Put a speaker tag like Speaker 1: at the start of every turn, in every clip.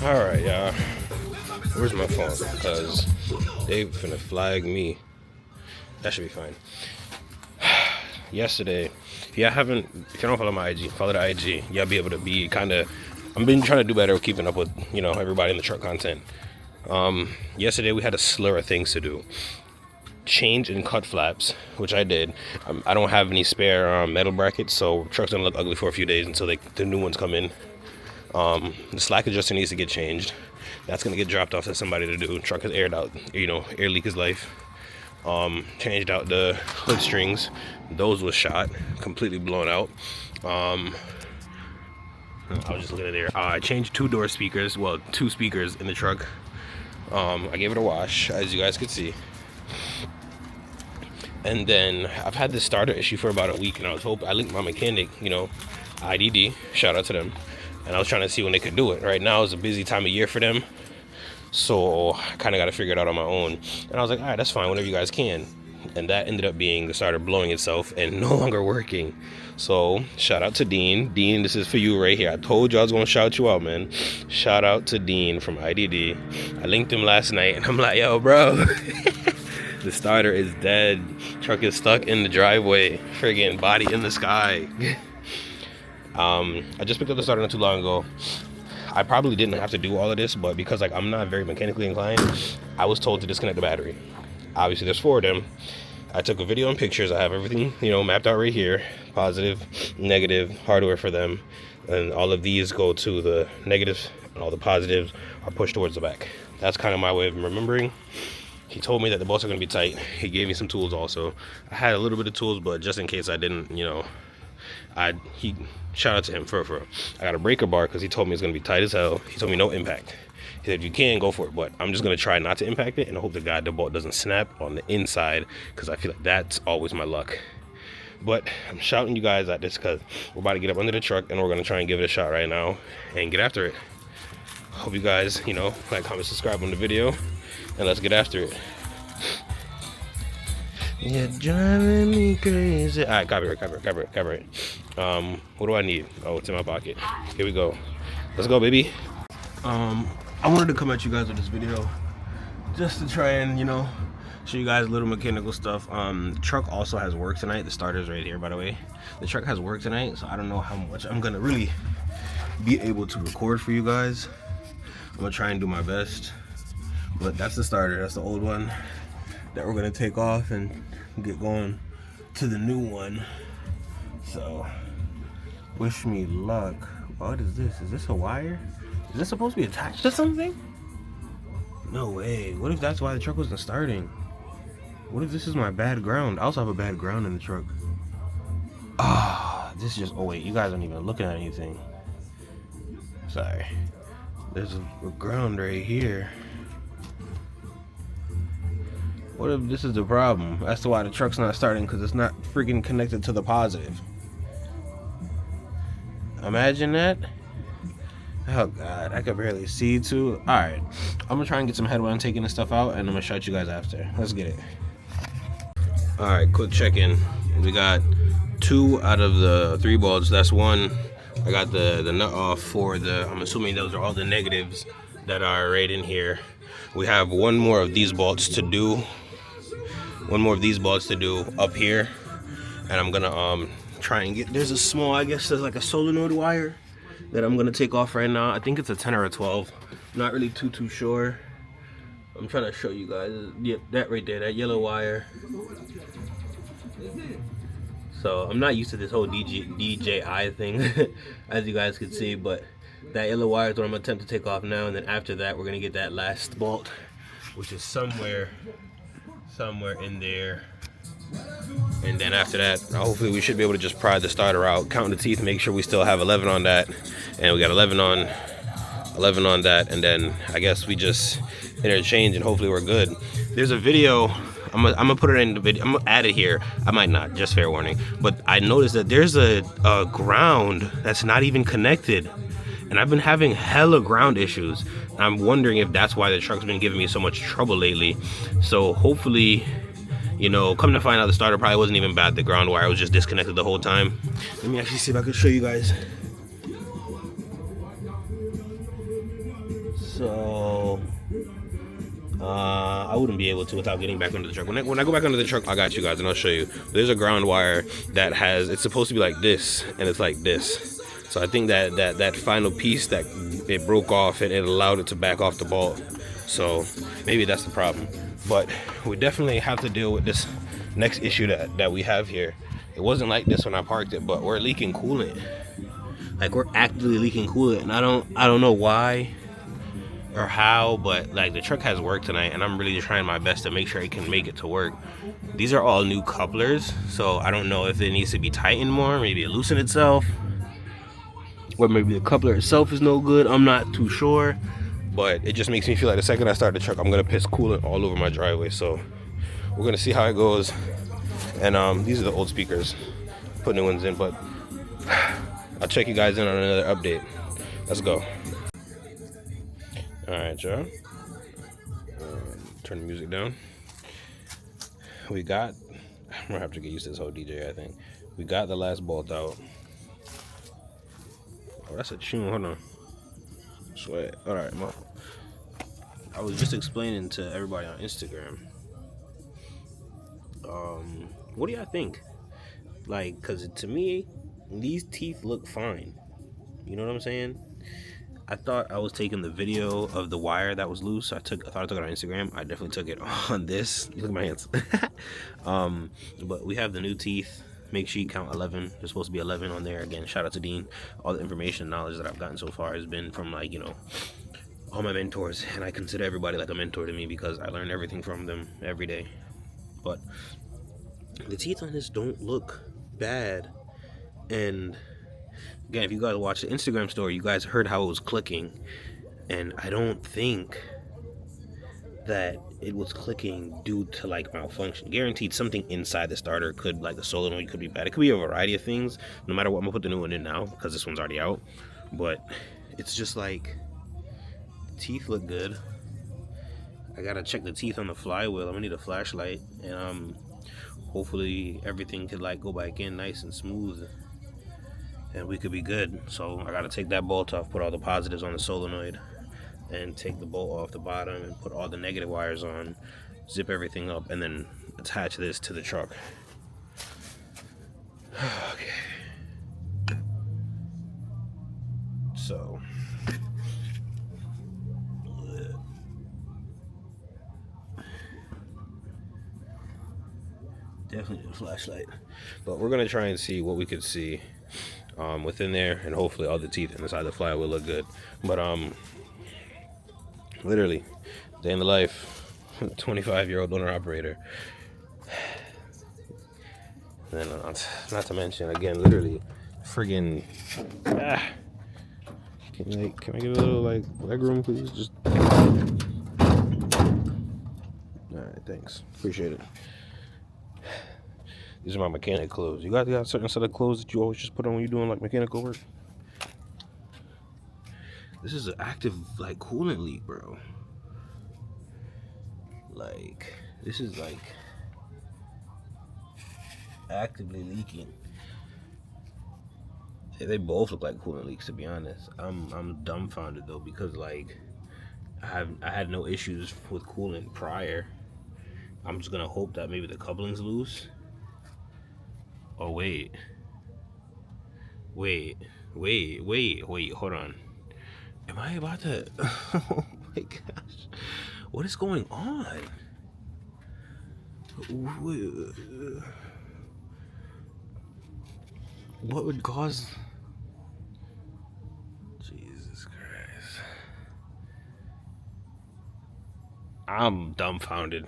Speaker 1: Alright, y'all. Where's my phone? Because they finna flag me. That should be fine. Yesterday, if you don't follow my IG, follow the IG. Y'all be able to be kind of. I've been trying to do better with keeping up with, everybody in the truck content. Yesterday we had a slur of things to do. Change and cut flaps, which I did. I don't have any spare metal brackets, so truck's gonna look ugly for a few days until the new ones come in. The slack adjuster needs to get changed. That's gonna get dropped off to somebody to do. Truck has aired out, air leak is life. Changed out the hood strings. Those was shot, completely blown out. I was just looking at there. I changed two speakers in the truck. I gave it a wash, as you guys could see. And then I've had this starter issue for about a week, and I linked my mechanic, IDD, shout out to them. And I was trying to see when they could do it. Right now is a busy time of year for them, so I kind of got to figure it out on my own. And I was like, all right, that's fine, whenever you guys can. And that ended up being the starter blowing itself and no longer working. So shout out to Dean. Dean, this is for you right here. I told you I was going to shout you out, man. Shout out to Dean from IDD. I linked him last night, and I'm like, yo, bro. The starter is dead. Truck is stuck in the driveway. Friggin' body in the sky. I just picked up the starter not too long ago. I probably didn't have to do all of this, but because I'm not very mechanically inclined, I was told to disconnect the battery. Obviously, there's 4 of them. I took a video and pictures. I have everything, mapped out right here. Positive, negative, hardware for them. And all of these go to the negatives, and all the positives are pushed towards the back. That's kind of my way of remembering. He told me that the bolts are going to be tight. He gave me some tools also. I had a little bit of tools, but just in case I didn't, he shout out to him for I got a breaker bar because he told me it's going to be tight as hell. He told me no impact. He said if you can, go for it, but I'm just going to try not to impact it and hope to God the bolt doesn't snap on the inside, because I feel like that's always my luck. But I'm shouting you guys at this because we're about to get up under the truck and we're going to try and give it a shot right now and get after it. Hope you guys, like, comment, subscribe on the video, and let's get after it. You're driving me crazy. All right, copyright. What do I need? Oh, it's in my pocket. Here we go. Let's go, baby. I wanted to come at you guys with this video just to try and, show you guys a little mechanical stuff. The truck also has work tonight. The starter's right here, by the way. The truck has work tonight, so I don't know how much I'm gonna really be able to record for you guys. I'm gonna try and do my best. But that's the starter. That's the old one that we're gonna take off and get going to the new one. So wish me luck. What is this? Is this a wire? Is this supposed to be attached to something? No way. What if that's why the truck wasn't starting? What if this is my bad ground? I also have a bad ground in the truck. This is just, oh wait, you guys aren't even looking at anything. Sorry. There's a ground right here. What if this is the problem? That's why the truck's not starting, because it's not freaking connected to the positive. Imagine that. Oh God, I could barely see too. Alright, I'm gonna try and get some headway on taking this stuff out, and I'm gonna shout you guys after. Let's get it. Alright, quick check-in. We got 2 out of the 3 bolts. That's 1. I got the nut off for I'm assuming those are all the negatives that are right in here. We have 1 more of these bolts to do. 1 more of these bolts to do up here. And I'm gonna try and get, there's a small, I guess there's like a solenoid wire that I'm gonna take off right now. I think it's a 10 or a 12. Not really too sure. I'm trying to show you guys. Yep, that right there, that yellow wire. So I'm not used to this whole DJI thing, as you guys can see, but that yellow wire is what I'm gonna attempt to take off now, and then after that we're gonna get that last bolt, which is somewhere in there. And then after that, hopefully we should be able to just pry the starter out, count the teeth, make sure we still have 11 on that, and we got 11 on that, and then I guess we just interchange and hopefully we're good. There's a video, I'm gonna put it in the video, I'm gonna add it here. I might not, just fair warning. But I noticed that there's a ground that's not even connected, and I've been having hella ground issues. I'm wondering if that's why the truck's been giving me so much trouble lately. So hopefully, come to find out, the starter probably wasn't even bad. The ground wire was just disconnected the whole time. Let me actually see if I can show you guys. So I wouldn't be able to without getting back under the truck. When I go back under the truck, I got you guys, and I'll show you. There's a ground wire that it's supposed to be like this, and it's like this. So I think that final piece that it broke off, it allowed it to back off the bolt. So maybe that's the problem. But we definitely have to deal with this next issue that we have here. It wasn't like this when I parked it, but we're leaking coolant. Like, we're actively leaking coolant, and I don't know why or how, but like, the truck has work tonight, and I'm really trying my best to make sure it can make it to work. These are all new couplers, so I don't know if it needs to be tightened more, maybe it loosened itself, or maybe the coupler itself is no good. I'm not too sure, but it just makes me feel like the second I start the truck, I'm gonna piss coolant all over my driveway. So we're gonna see how it goes. And these are the old speakers, put new ones in, but I'll check you guys in on another update. Let's go. All right, y'all. Turn the music down. I'm gonna have to get used to this whole DJ, I think. We got the last bolt out. Oh, that's a tune. Hold on. Sweat. All right, I was just explaining to everybody on Instagram. What do y'all think? Like, cause to me, these teeth look fine. You know what I'm saying? I thought I was taking the video of the wire that was loose. I thought I took it on Instagram. I definitely took it on this. Look at my hands. But we have the new teeth. Make sure you count 11. There's supposed to be 11 on there. Again, shout out to Dean. All the information and knowledge that I've gotten so far has been from, like, you know, all my mentors. And I consider everybody like a mentor to me because I learn everything from them every day. But the teeth on this don't look bad. And again, if you guys watch the Instagram story, you guys heard how it was clicking, and I don't think that it was clicking due to like malfunction. Guaranteed something inside the starter could, like the solenoid could be bad. It could be a variety of things. No matter what, I'm gonna put the new one in now because this one's already out. But it's just like, the teeth look good. I gotta check the teeth on the flywheel. I'm gonna need a flashlight, and hopefully everything could like go back in nice and smooth, and we could be good. So I gotta take that bolt off, put all the positives on the solenoid, and take the bolt off the bottom and put all the negative wires on, zip everything up, and then attach this to the truck. Okay. So definitely need a flashlight, but we're gonna try and see what we could see within there, and hopefully all the teeth inside the flywheel look good. But literally, day in the life, 25-year-old owner operator. And then not to mention, again, literally, friggin' can I get a little like leg room, please? Just all right, thanks, appreciate it. These are my mechanic clothes. You guys got a certain set of clothes that you always just put on when you're doing like mechanical work? This is an active like coolant leak, bro. Like, this is like actively leaking. They both look like coolant leaks, to be honest. I'm dumbfounded though, because like I had no issues with coolant prior. I'm just gonna hope that maybe the coupling's loose. Oh wait, hold on. Am I about to? Oh my gosh, what is going on? What would cause? Jesus Christ, I'm dumbfounded.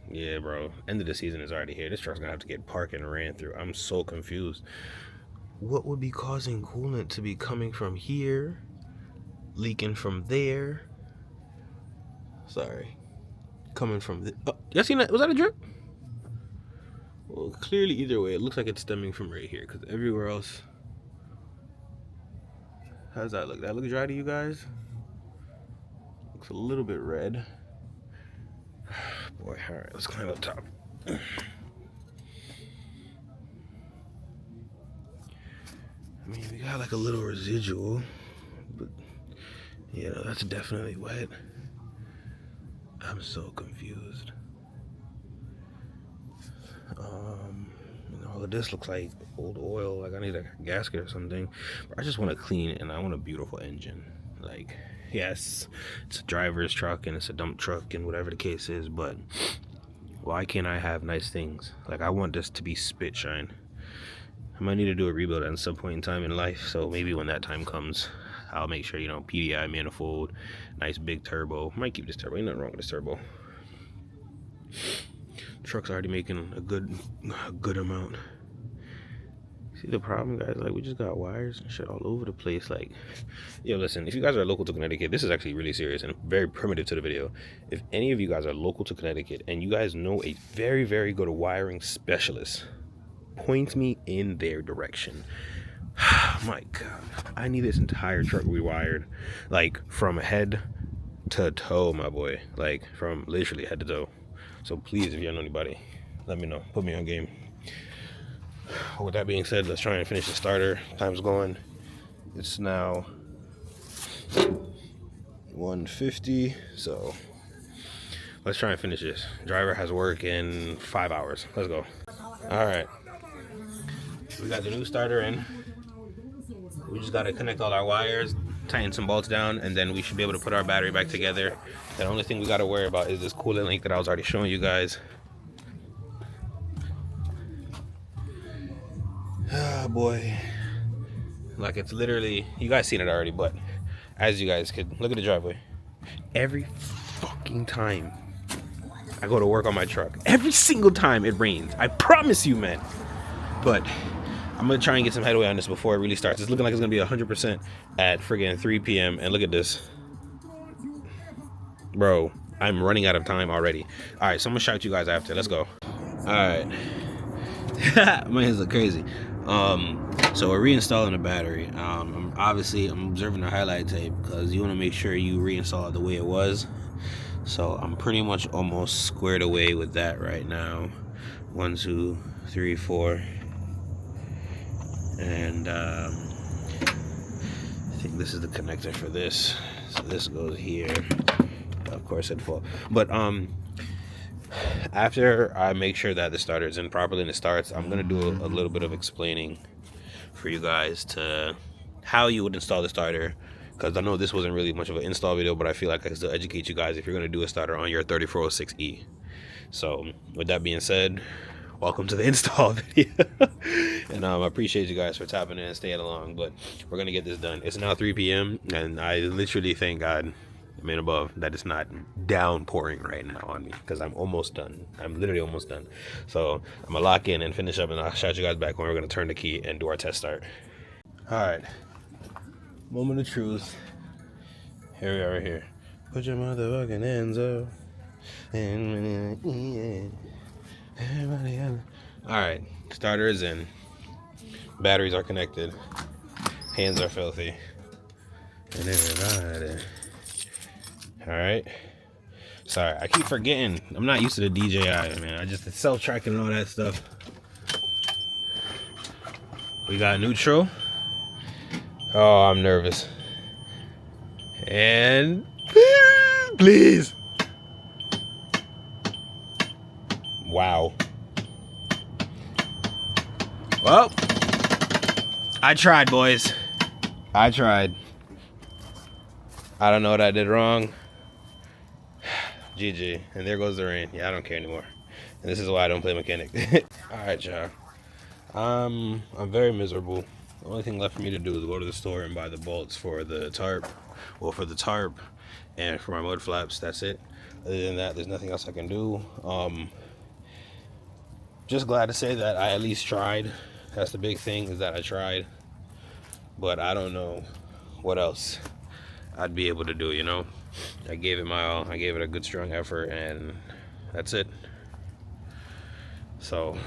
Speaker 1: Yeah, bro. End of the season is already here. This truck's gonna have to get parked and ran through. I'm so confused. What would be causing coolant to be coming from here, leaking from there? Sorry, coming from the. Oh, y'all seen that? Was that a drip? Well, clearly, either way, it looks like it's stemming from right here, because everywhere else. How does that look? That look dry to you guys? Looks a little bit red. Boy, all right, let's climb up top. I mean, we got like a little residual, but You know, that's definitely wet. I'm so confused. All of this looks like old oil. Like I need a gasket or something. But I just want to clean it, and I want a beautiful engine. Like, yes, it's a driver's truck and it's a dump truck and whatever the case is, but why can't I have nice things? Like, I want this to be spit shine. I might need to do a rebuild at some point in time in life, so maybe when that time comes, I'll make sure, you know, PDI manifold, nice big turbo. Might keep this turbo. Ain't nothing wrong with this turbo. Truck's already making a good amount. See the problem, guys? Like, we just got wires and shit all over the place. Like, yo, listen, if you guys are local to Connecticut, this is actually really serious and very primitive to the video. If any of you guys are local to Connecticut and you guys know a very, very good wiring specialist, point me in their direction. My God, I need this entire truck rewired, like from head to toe, my boy. Like from literally head to toe. So please, if you know anybody, let me know. Put me on game. With that being said, let's try and finish the starter. Time's going. It's now 1:50. So let's try and finish this. Driver has work in 5 hours. Let's go. All right. We got the new starter in. We just got to connect all our wires, tighten some bolts down, and then we should be able to put our battery back together. The only thing we got to worry about is this coolant link that I was already showing you guys. Oh boy. Like, it's literally, you guys seen it already, but as you guys could look at the driveway. Every fucking time I go to work on my truck, every single time it rains. I promise you, man. But I'm gonna try and get some headway on this before it really starts. It's looking like it's gonna be 100% at friggin' 3 p.m. And look at this, bro. I'm running out of time already. All right, so I'm gonna shout you guys after. Let's go. All right. My hands look crazy. So we're reinstalling the battery. I'm observing the highlight tape because you want to make sure you reinstall it the way it was. So I'm pretty much almost squared away with that right now. 1, 2, 3, 4. And I think this is the connector for this. So this goes here. Of course it'd fall. But after I make sure that the starter is in properly and it starts, I'm gonna do a little bit of explaining for you guys to how you would install the starter, because I know this wasn't really much of an install video, but I feel like I can still educate you guys if you're gonna do a starter on your 3406E. So with that being said, welcome to the install video. And I appreciate you guys for tapping in and staying along, but we're gonna get this done. It's now 3 p.m. and I literally thank God, man above, that it's not downpouring right now on me, because I'm almost done. I'm literally almost done. So I'm gonna lock in and finish up, and I'll shout you guys back when we're gonna turn the key and do our test start. All right, moment of truth. Here we are right here. Put your motherfucking hands up. All right, starter is in. Batteries are connected. Hands are filthy. And everybody. All right. Sorry, I keep forgetting. I'm not used to the DJI, man. I just self-tracking and all that stuff. We got neutral. Oh, I'm nervous. And please. Wow. Well, I tried, boys. I tried. I don't know what I did wrong. GG. And there goes the rain. Yeah, I don't care anymore. And this is why I don't play mechanic. Alright, y'all. I'm very miserable. The only thing left for me to do is go to the store and buy the bolts for the tarp. Well, for the tarp and for my mud flaps. That's it. Other than that, there's nothing else I can do. Just glad to say that I at least tried. That's the big thing, is that I tried. But I don't know what else I'd be able to do, you know? I gave it my all. I gave it a good, strong effort, and that's it. So,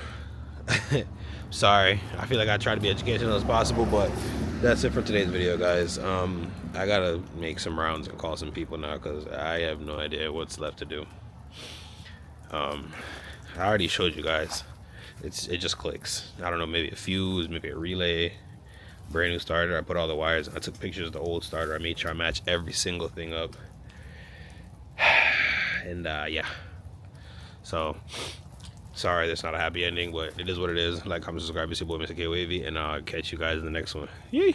Speaker 1: sorry. I feel like I try to be educational as possible, but that's it for today's video, guys. I gotta make some rounds and call some people now, because I have no idea what's left to do. I already showed you guys. It just clicks. I don't know, maybe a fuse, maybe a relay. Brand new starter. I put all the wires. I took pictures of the old starter. I made sure I match every single thing up. And yeah. So sorry, that's not a happy ending, but it is what it is. Like, comment, subscribe. It's your boy, Mr. K Wavy, and I'll catch you guys in the next one. Yay!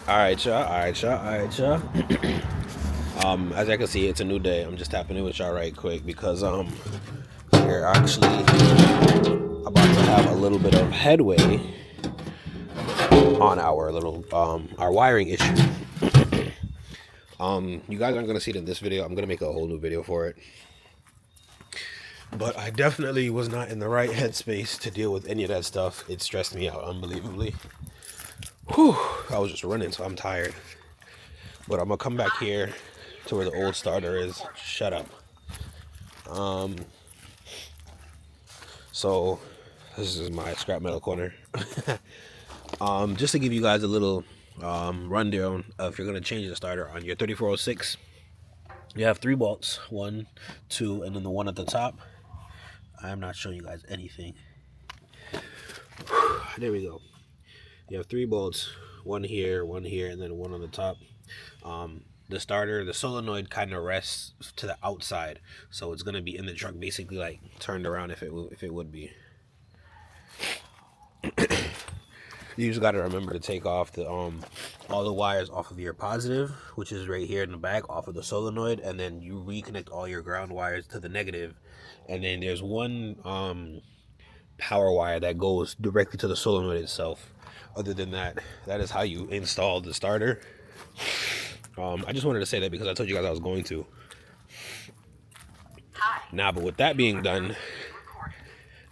Speaker 1: All right, y'all. As I can see, it's a new day. I'm just tapping in with y'all right quick because we're actually about to have a little bit of headway on our little our wiring issue. You guys aren't gonna see it in this video. I'm gonna make a whole new video for it. But I definitely was not in the right headspace to deal with any of that stuff. It stressed me out unbelievably. Whew, I was just running, so I'm tired. But I'm gonna come back here to where the old starter is. Shut up. So this is my scrap metal corner. Just to give you guys a little rundown of, if you're gonna change the starter on your 3406, you have 3 bolts, 1, 2, and then the one at the top. I'm not showing you guys anything. There we go. You have 3 bolts, one here, and then one on the top. The starter, the solenoid kind of rests to the outside, so it's gonna be in the truck, basically like turned around if it would be. You just got to remember to take off the all the wires off of your positive, which is right here in the back, off of the solenoid, and then you reconnect all your ground wires to the negative. And then there's one power wire that goes directly to the solenoid itself. Other than that, that is how you install the starter. I just wanted to say that because I told you guys I was going to. Now, but with that being done,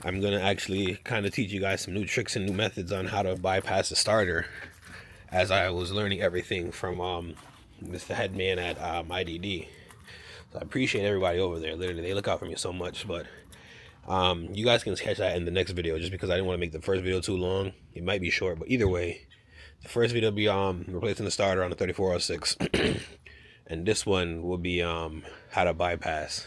Speaker 1: I'm gonna actually kind of teach you guys some new tricks and new methods on how to bypass the starter, as I was learning everything from Mr. Headman at IDD. So I appreciate everybody over there. Literally, they look out for me so much. But you guys can catch that in the next video, just because I didn't want to make the first video too long. It might be short, but either way, the first video will be replacing the starter on the 3406, and this one will be how to bypass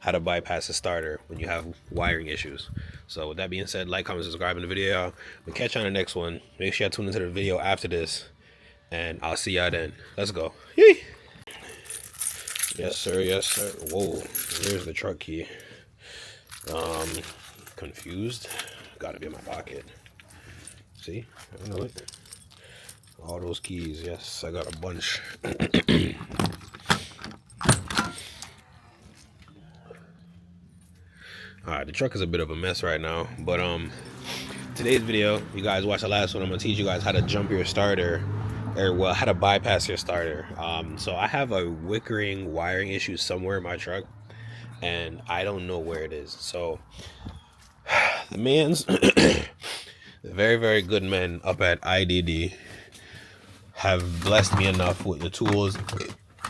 Speaker 1: the starter when you have wiring issues. So with that being said, like, comment, subscribe in the video. We'll catch you on the next one. Make sure you tune into the video after this, and I'll see y'all then. Let's go. Yee! Yes sir, yes sir. Whoa, here's the truck key. Confused. Gotta be in my pocket. See, I know it. All those keys. Yes, I got a bunch. Alright, the truck is a bit of a mess right now, but today's video, you guys watched the last one. I'm gonna teach you guys how to jump your starter, or well, how to bypass your starter. So I have a wickering wiring issue somewhere in my truck, and I don't know where it is. So the man's the very, very good men up at IDD have blessed me enough with the tools,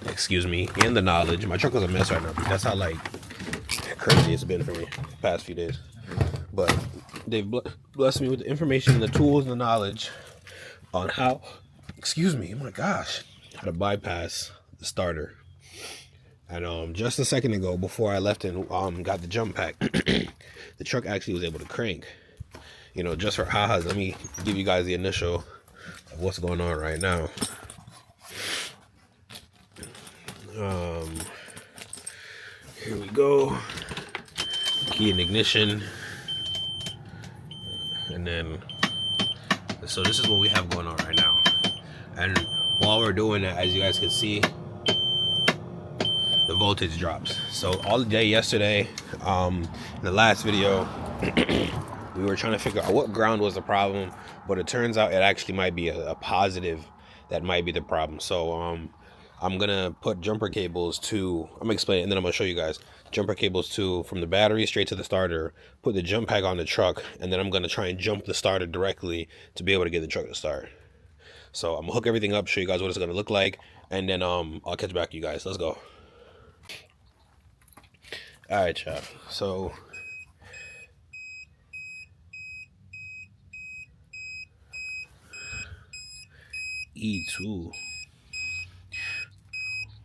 Speaker 1: excuse me, and the knowledge. My truck was a mess right now. That's how like crazy it's been for me the past few days. But they've blessed me with the information, the tools, and the knowledge on how, excuse me, oh my gosh, how to bypass the starter. And just a second ago, before I left and got the jump pack, the truck actually was able to crank. You know, just for ha-has, let me give you guys the initial of what's going on right now. Here we go. Key and ignition. And then, so this is what we have going on right now. And while we're doing that, as you guys can see, the voltage drops. So all day yesterday, in the last video, we were trying to figure out what ground was the problem, but it turns out it actually might be a positive that might be the problem. So I'm gonna put jumper cables to, I'm gonna explain it and then I'm gonna show you guys. Jumper cables to, from the battery straight to the starter, put the jump pack on the truck, and then I'm gonna try and jump the starter directly to be able to get the truck to start. So I'm gonna hook everything up, show you guys what it's gonna look like, and then I'll catch back to you guys. Let's go. All right, y'all. So E2.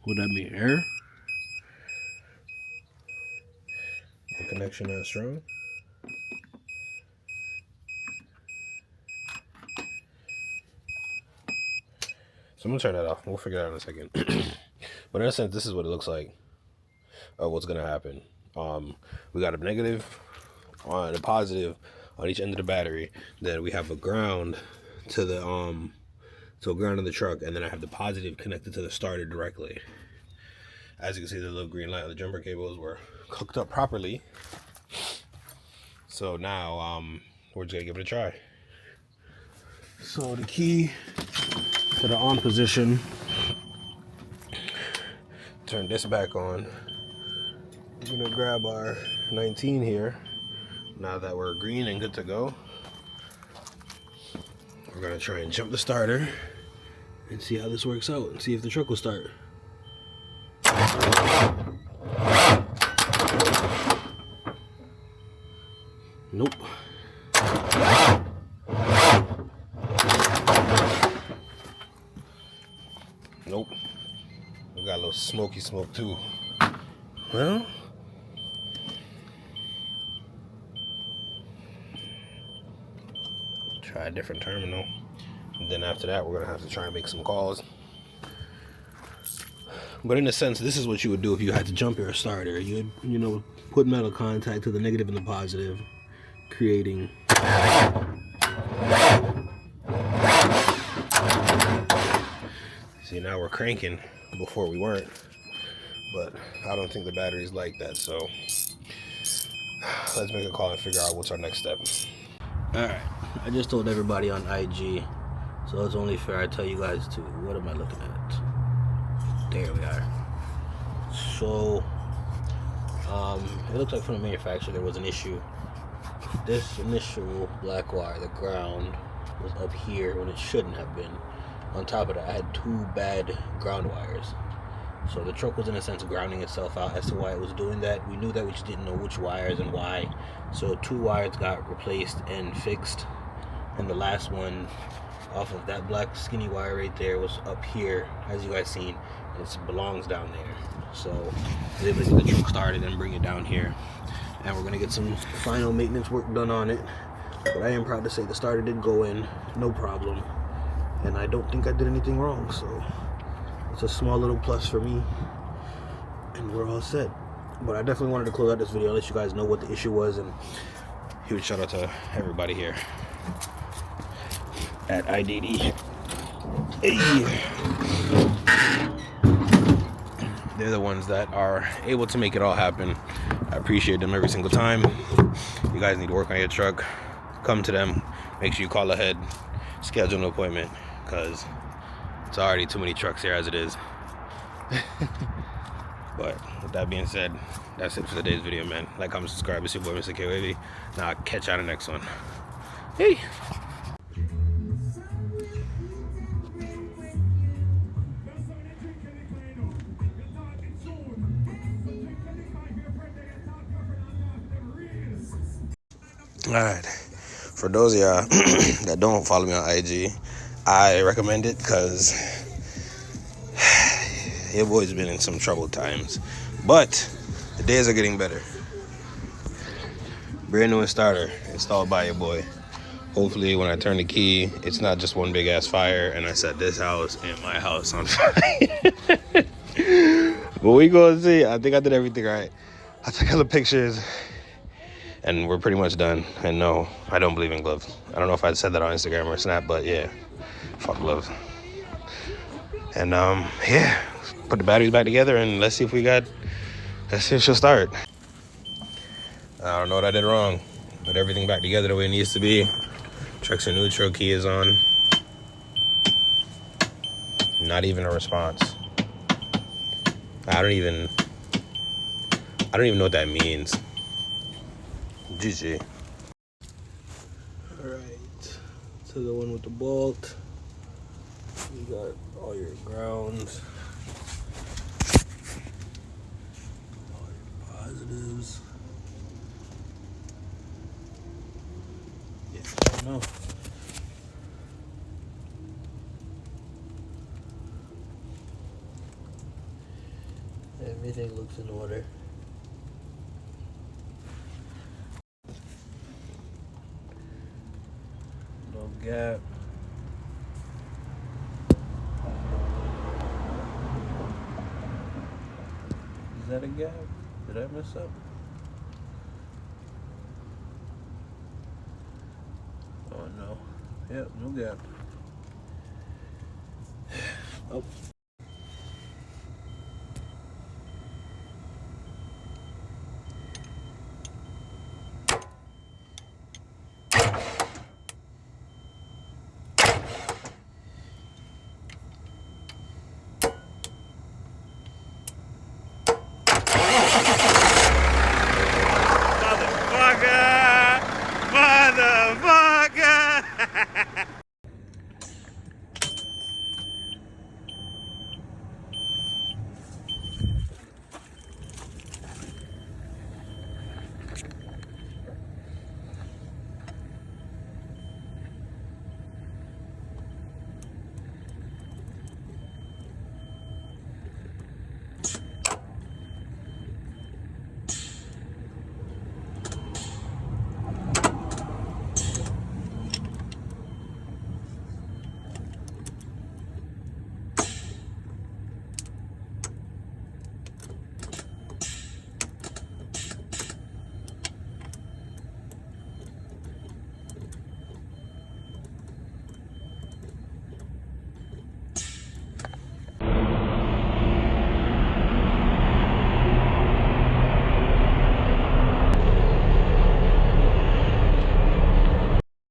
Speaker 1: Would that mean error? The connection not strong. So I'm gonna turn that off. We'll figure it out in a second. But in a sense, this is what it looks like of what's gonna happen. We got a negative on a positive on each end of the battery. Then we have a ground to the ground of the truck, and then I have the positive connected to the starter directly. As you can see, the little green light on the jumper cables were hooked up properly. So now we're just gonna give it a try. So the key to the on position, turn this back on. We're gonna grab our 19 here. Now that we're green and good to go, we're gonna try and jump the starter and see how this works out and see if the truck will start. Nope. Nope. We got a little smoky smoke too. Well, try a different terminal. And then after that, we're gonna have to try and make some calls. But in a sense, this is what you would do if you had to jump your starter. You would, put metal contact to the negative and the positive, creating see, now we're cranking before we weren't, but I don't think the battery's like that, so let's make a call and figure out what's our next step. Alright, I just told everybody on IG, so it's only fair I tell you guys too. What am I looking at? There we are. So it looks like from the manufacturer there was an issue. This initial black wire, the ground, was up here when it shouldn't have been. On top of that, I had two bad ground wires. So the truck was in a sense grounding itself out as to why it was doing that. We knew that, we just didn't know which wires and why. So two wires got replaced and fixed, and the last one off of that black skinny wire right there was up here, as you guys seen, and it belongs down there. So I was able to get the truck started and bring it down here, and we're gonna get some final maintenance work done on it. But I am proud to say the starter did go in, no problem, and I don't think I did anything wrong, so it's a small little plus for me, and we're all set. But I definitely wanted to close out this video, let you guys know what the issue was, and huge shout out to everybody here at IDD. Hey. They're the ones that are able to make it all happen. I appreciate them every single time. You guys need to work on your truck, come to them. Make sure you call ahead, schedule an appointment, because it's already too many trucks here as it is. But with that being said, that's it for today's video, man. Like, comment, subscribe. It's your boy, Mr. K Wavy. Now I'll catch you on the next one. Hey! Alright, for those of y'all that don't follow me on IG, I recommend it because your boy's been in some troubled times, but the days are getting better. Brand new starter installed by your boy. Hopefully when I turn the key, it's not just one big ass fire and I set this house and my house on fire. But we gonna see. I think I did everything right. I took all the pictures and we're pretty much done. And no, I don't believe in gloves. I don't know if I said that on Instagram or Snap, but yeah, fuck gloves. And yeah, put the batteries back together and let's see if she'll start. I don't know what I did wrong. Put everything back together the way it needs to be. Traction neutral, key is on. Not even a response. I don't even know what that means. GG. Alright, to the one with the bolt. You got all your grounds, all your positives. Yeah, I don't know. Everything looks in order. No gap. Is that a gap? Did I mess up? Oh no. Yep, no gap. Oh.